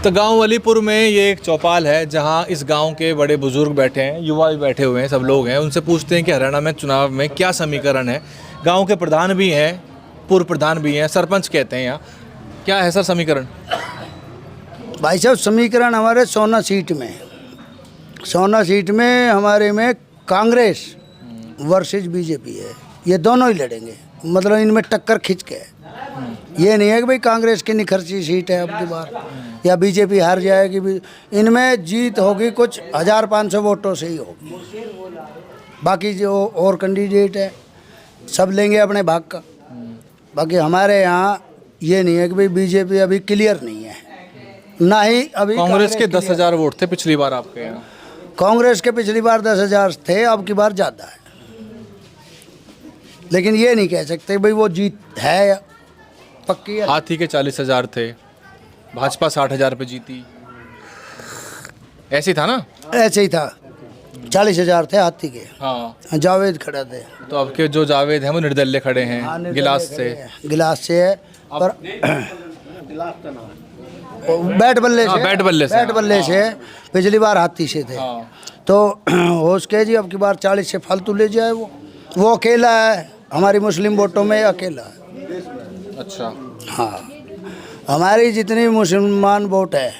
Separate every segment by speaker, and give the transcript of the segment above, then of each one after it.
Speaker 1: तो गांव वलीपुर में ये एक चौपाल है जहां इस गांव के बड़े बुजुर्ग बैठे हैं, युवा भी बैठे हुए हैं, सब लोग हैं। उनसे पूछते हैं कि हरियाणा में चुनाव में क्या समीकरण है। गांव के प्रधान भी हैं, पूर्व प्रधान भी हैं, सरपंच कहते हैं यहाँ। क्या है सर समीकरण?
Speaker 2: भाई साहब समीकरण हमारे सोना सीट में हमारे में कांग्रेस वर्सेस बीजेपी है। ये दोनों ही लड़ेंगे, मतलब इनमें टक्कर खिंच के है। ये नहीं है कि भाई कांग्रेस की निखरची सीट है अब की बार या बीजेपी हार जाएगी। इनमें जीत होगी कुछ 1500 वोटों से ही होगी। बाकी जो और कैंडिडेट है सब लेंगे अपने भाग का। बाकी हमारे यहाँ ये नहीं है कि भाई बीजेपी अभी क्लियर नहीं है, ना ही अभी
Speaker 1: कांग्रेस के 10,000 वोट थे पिछली बार आपके यहाँ।
Speaker 2: कांग्रेस के पिछली बार 10,000 थे, अब की बार ज़्यादा है। लेकिन ये नहीं कह सकते भाई वो जीत है या पक्की है।
Speaker 1: हाथी के 40,000 थे, भाजपा 60,000 पे जीती, ऐसे ही था ना?
Speaker 2: ऐसे ही था, 40,000 थे हाथी के।
Speaker 1: हाँ,
Speaker 2: जावेद खड़े थे।
Speaker 1: तो अब के जो जावेद हैं वो निर्दलीय खड़े हैं, गिलास से
Speaker 2: है पर बैट बल्ले से पिछली बार हाथी से थे। तो होश के जी अब की बार 40 से फालतू ले जाए। वो अकेला है हमारी मुस्लिम वोटों में, अकेला है।
Speaker 1: अच्छा,
Speaker 2: हाँ, हमारी जितनी मुसलमान वोट है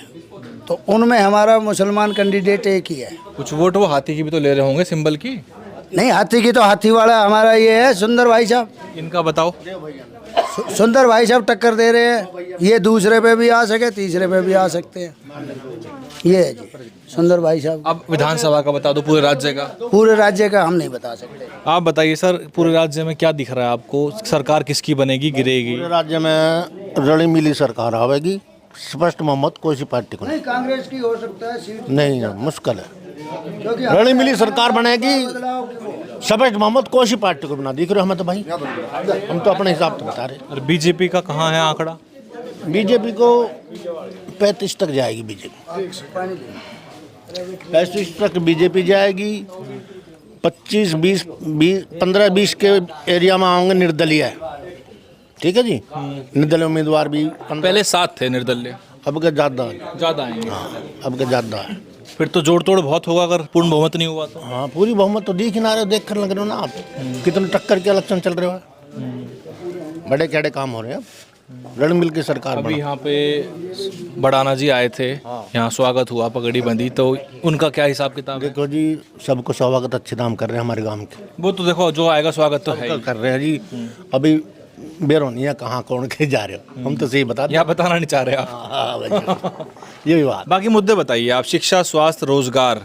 Speaker 2: तो उनमें हमारा मुसलमान कैंडिडेट एक ही है।
Speaker 1: कुछ वोट वो हाथी की भी तो ले रहे होंगे, सिंबल की?
Speaker 2: नहीं, हाथी की तो हाथी वाला हमारा ये है सुंदर भाई साहब।
Speaker 1: इनका बताओ।
Speaker 2: सुंदर भाई साहब टक्कर दे रहे हैं। ये दूसरे पे भी आ सके, तीसरे पे भी आ सकते हैं। ये है जी सुंदर भाई साहब।
Speaker 1: अब विधानसभा का बता दो, पूरे राज्य का।
Speaker 2: पूरे राज्य का हम नहीं बता सकते।
Speaker 1: आप बताइए सर, पूरे राज्य में क्या दिख रहा है आपको? सरकार किसकी बनेगी, गिरेगी?
Speaker 3: पूरे राज्य में रली मिली सरकार आवेगी। स्पष्ट मोहम्मद कोई सी पार्टी को
Speaker 2: नहीं, कांग्रेस की हो सकता है सीट।
Speaker 3: नहीं, मुश्किल है। रली मिली सरकार बनेगी। स्पष्ट मोहम्मद कोई सी पार्टी को बना दिख रहे हो हमें तो भाई, हम तो अपने हिसाब से बता रहे।
Speaker 1: और बीजेपी का कहाँ है आंकड़ा?
Speaker 3: बीजेपी को 35 तक जाएगी। बीजेपी 35 तक बीजेपी जाएगी। 25, 20, 15-20 के एरिया में आएंगे निर्दलीय। ठीक है जी, निर्दलीय उम्मीदवार भी
Speaker 1: पहले 7 थे निर्दलीय,
Speaker 3: अब के ज़्यादा
Speaker 1: आएंगे।
Speaker 3: हाँ, अब के ज़्यादा है।
Speaker 1: फिर तो जोड़ तोड़ बहुत होगा अगर पूर्ण बहुमत नहीं हुआ तो।
Speaker 3: हाँ, पूरी बहुमत तो दिख ही ना रहे, देख कर लग रहे हो ना आप। कितने टक्कर के इलेक्शन चल रहे हो, बड़े कैडे काम हो रहे हैं। अब रण मिल की सरकार
Speaker 1: अभी यहाँ पे बड़ाना जी आए थे, यहाँ स्वागत हुआ, पगड़ी बंधी, तो उनका क्या हिसाब किताब है?
Speaker 3: देखो जी, सबको स्वागत अच्छे दाम कर रहे हैं हमारे गांव के।
Speaker 1: वो तो देखो जो आएगा स्वागत तो है ही।
Speaker 3: कर रहे हैं जी। अभी बेरोनिया कहाँ कौन के जा रहे हो, हम तो सही बता
Speaker 1: यहाँ बताना नहीं चाह रहे आप।
Speaker 3: हाँ, ये भी बात।
Speaker 1: बाकी मुद्दे बताइए आप। शिक्षा, स्वास्थ्य, रोजगार,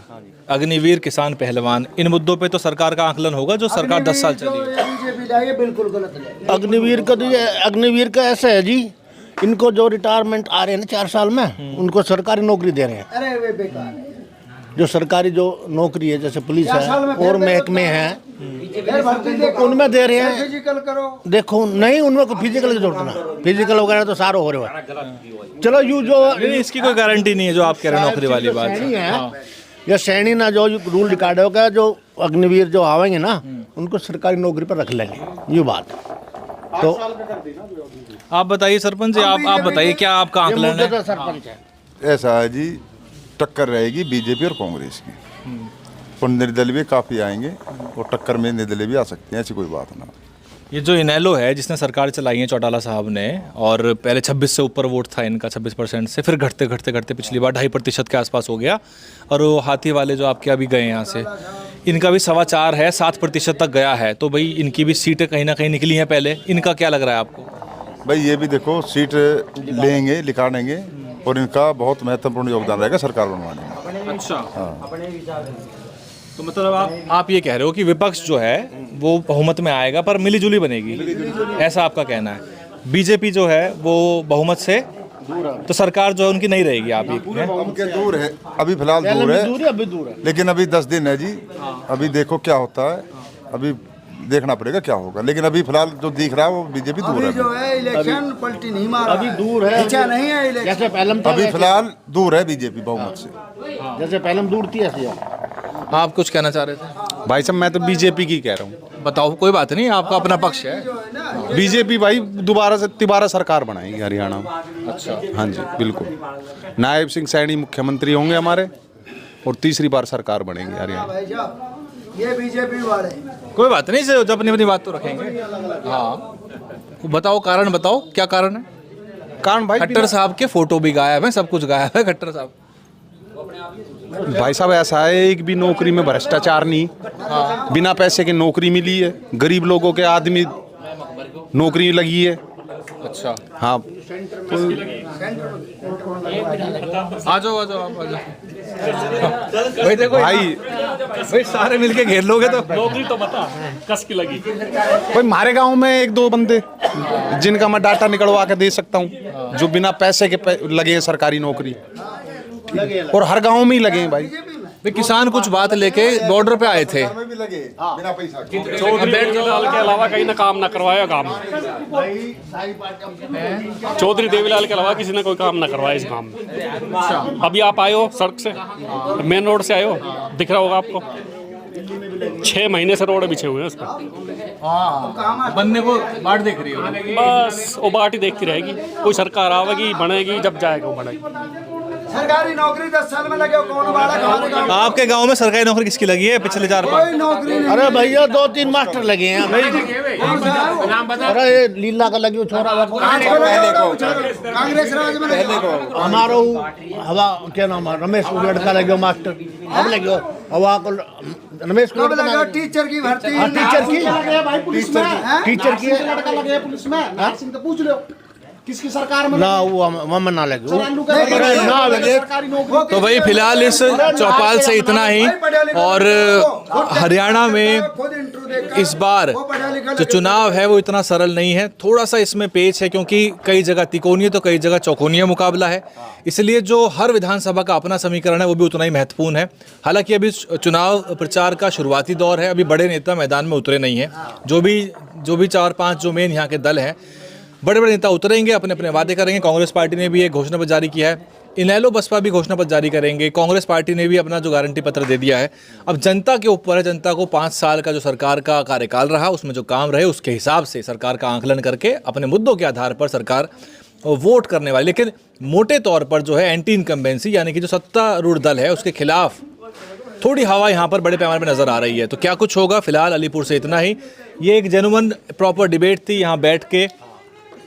Speaker 1: अग्निवीर, किसान पहलवान, इन मुद्दों पे तो सरकार का आकलन होगा जो सरकार 10 साल चली है।
Speaker 2: बिल्कुल गलत है।
Speaker 3: अग्निवीर का ऐसा है जी, इनको जो रिटायरमेंट आ रहे हैं ना 4 साल में, उनको सरकारी नौकरी दे रहे हैं।
Speaker 2: अरे वे बेकार है।
Speaker 3: जो सरकारी जो नौकरी है, जैसे पुलिस है और महकमे हैं, उनमें दे रहे हैं।
Speaker 2: फिजिकल करो।
Speaker 3: देखो नहीं, उनमें कोई फिजिकल की जरूरत ना, फिजिकल वगैरह तो सारा हो रहा है। चलो यू जो
Speaker 1: इसकी कोई गारंटी नहीं है जो आप कह रहे हैं, नौकरी वाली बात
Speaker 3: है। या सैनी ना जो रूल रिकॉर्ड होगा, जो अग्निवीर जो आवेंगे ना, उनको सरकारी नौकरी पर रख लेंगे। ये बात तो
Speaker 1: आप बताइए सरपंच जी, आप बताइए क्या आपका आकलन है?
Speaker 3: सरपंच है
Speaker 4: ऐसा है जी, टक्कर रहेगी बीजेपी और कांग्रेस की। और निर्दलीय भी काफ़ी आएंगे और टक्कर में निर्दलीय भी आ सकते हैं, ऐसी कोई बात ना।
Speaker 1: ये जो इनेलो है जिसने सरकार चलाई है चौटाला साहब ने, और पहले 26 से ऊपर वोट था इनका, 26% से, फिर घटते घटते घटते पिछली बार 2.5% के आसपास हो गया। और वो हाथी वाले जो आपके अभी गए यहाँ से, इनका भी 4.25 है, 7% तक गया है। तो भाई इनकी भी सीटें कहीं ना कहीं निकली हैं पहले। इनका क्या लग रहा है आपको?
Speaker 4: भाई ये भी देखो सीट लेंगे, निकालेंगे, और इनका बहुत महत्वपूर्ण योगदान रहेगा सरकार बनवाने में।
Speaker 1: अच्छा,
Speaker 4: हाँ।
Speaker 1: तो मतलब आप ये कह रहे हो कि विपक्ष जो है वो बहुमत में आएगा पर मिलीजुली बनेगी, ऐसा आपका कहना है। बीजेपी जो है वो बहुमत से तो सरकार जो है उनकी नहीं रहेगी। आप
Speaker 4: उनके दूर है, अभी फिलहाल दूर है, लेकिन अभी 10 दिन है जी। अभी देखो क्या होता है, अभी देखना पड़ेगा क्या होगा। लेकिन अभी फिलहाल जो दिख रहा है वो बीजेपी दूर है।
Speaker 2: जो है इलेक्शन पलटी नहीं मारा,
Speaker 3: अभी दूर है,
Speaker 2: अच्छा नहीं है इलेक्शन।
Speaker 3: जैसे पहले
Speaker 4: अभी फिलहाल दूर है बीजेपी बहुमत से,
Speaker 3: जैसे पहले दूर थी ऐसे।
Speaker 1: आप कुछ कहना चाह रहे थे?
Speaker 5: भाई साहब मैं तो बीजेपी की कह रहा हूँ।
Speaker 1: बताओ, कोई बात नहीं, आपका अपना पक्ष है।
Speaker 5: बीजेपी भाई दोबारा सरकार बनाएगी हरियाणा में।
Speaker 1: अच्छा,
Speaker 5: हाँ जी बिल्कुल, नायब सिंह सैनी मुख्यमंत्री होंगे हमारे और तीसरी बार सरकार बनेगी हरियाणा।
Speaker 2: भाई साहब ये बीजेपी वाले
Speaker 1: कोई बात नहीं, जो अपनी अपनी बात तो रखेंगे। हाँ, बताओ कारण, बताओ क्या कारण है।
Speaker 5: कारण भाई
Speaker 1: खट्टर साहब के फोटो भी गायब है, सब कुछ गायब है खट्टर साहब।
Speaker 5: भाई साहब ऐसा है, एक भी नौकरी में भ्रष्टाचार नहीं। बिना पैसे के नौकरी मिली है, गरीब लोगों के आदमी नौकरी लगी है।
Speaker 1: अच्छा,
Speaker 5: हाँ
Speaker 1: आ जाओ आ जाओ, आप आ जाओ। भाई देखो भाई सारे मिलके घेर लोगे तो
Speaker 6: नौकरी तो बता कस की लगी।
Speaker 5: भाई हमारे गांव में एक दो बंदे जिनका मैं डाटा निकलवा के दे सकता हूँ, जो बिना पैसे के लगे हैं सरकारी नौकरी, और हर गांव में ही लगे हैं भाई।
Speaker 1: किसान कुछ बात लेके बॉर्डर पे आए थे।
Speaker 4: में भी लगे बिना पैसा के।
Speaker 6: चौधरी देवीलाल के अलावा कहीं ना काम ना करवाया काम। चौधरी देवीलाल के अलावा किसी ने कोई काम ना करवाया इस काम में। अभी आप आए हो सड़क से, मेन रोड से आए हो, दिख रहा होगा आपको 6 महीने से रोड बिछे हुए हैं उस पर।
Speaker 1: बनने को बाट देख रही हो।
Speaker 6: बस वो बाट ही देखती रहेगी। कोई सरकार आवेगी बनेगी, जब जाएगा वो बढ़ेगी।
Speaker 2: सरकारी नौकरी 10 साल में लगे कौन वाला खाने का
Speaker 1: आपके गांव में सरकारी नौकरी किसकी लगी है पिछले 4-5?
Speaker 2: कोई नौकरी नहीं।
Speaker 3: अरे भैया 2-3 मास्टर लगे हैं। अरे ये लीला का लगे छोरा
Speaker 2: कांग्रेस राज में लगे।
Speaker 3: हमारा हवा क्या नाम है, रमेश उगड़ का लगे मास्टर। अब लगे हवा को रमेश
Speaker 2: कब लगा टीचर की भर्ती?
Speaker 3: टीचर की
Speaker 5: लड़का लगे पुलिस में, नाथ सिंह तो पूछ लो किसकी सरकार में
Speaker 3: ना वो ना लगे
Speaker 5: ना लगे।
Speaker 1: तो भाई फिलहाल इस चौपाल से इतना ही। और हरियाणा में इस बार जो चुनाव है वो इतना सरल नहीं है, थोड़ा सा इसमें पेच है, क्योंकि कई जगह तिकोनीय तो कई जगह चौकोनीय मुकाबला है। इसलिए जो हर विधानसभा का अपना समीकरण है वो भी उतना ही महत्वपूर्ण है। हालांकि अभी चुनाव प्रचार का शुरुआती दौर है, अभी बड़े नेता मैदान में उतरे नहीं हैं। जो भी 4-5 जो मेन यहाँ के दल हैं, बड़े बड़े नेता उतरेंगे, अपने अपने वादे करेंगे। कांग्रेस पार्टी ने भी एक घोषणा पत्र जारी किया है, इनेलो बसपा भी घोषणा पत्र जारी करेंगे, कांग्रेस पार्टी ने भी अपना जो गारंटी पत्र दे दिया है। अब जनता के ऊपर है, जनता को 5 साल का जो सरकार का कार्यकाल रहा उसमें जो काम रहे उसके हिसाब से सरकार का आंकलन करके अपने मुद्दों के आधार पर सरकार वोट करने वाली। लेकिन मोटे तौर पर जो है एंटी इनकम्बेंसी यानी कि जो सत्तारूढ़ दल है उसके खिलाफ थोड़ी हवा यहाँ पर बड़े पैमाने पर नजर आ रही है। तो क्या कुछ होगा, फिलहाल अलीपुर से इतना ही। ये एक जेन्युइन प्रॉपर डिबेट थी, यहाँ बैठ के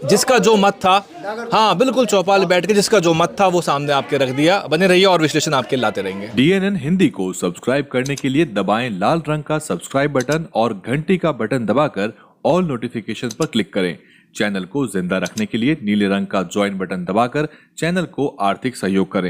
Speaker 1: जिसका जो मत था, हाँ बिल्कुल चौपाल बैठ के जिसका जो मत था वो सामने आपके रख दिया। बने रहिए और विश्लेषण आपके लाते रहेंगे।
Speaker 7: DNN हिंदी को सब्सक्राइब करने के लिए दबाएं लाल रंग का सब्सक्राइब बटन और घंटी का बटन दबाकर ऑल नोटिफिकेशन पर क्लिक करें। चैनल को जिंदा रखने के लिए नीले रंग का ज्वाइन बटन दबाकर चैनल को आर्थिक सहयोग करें।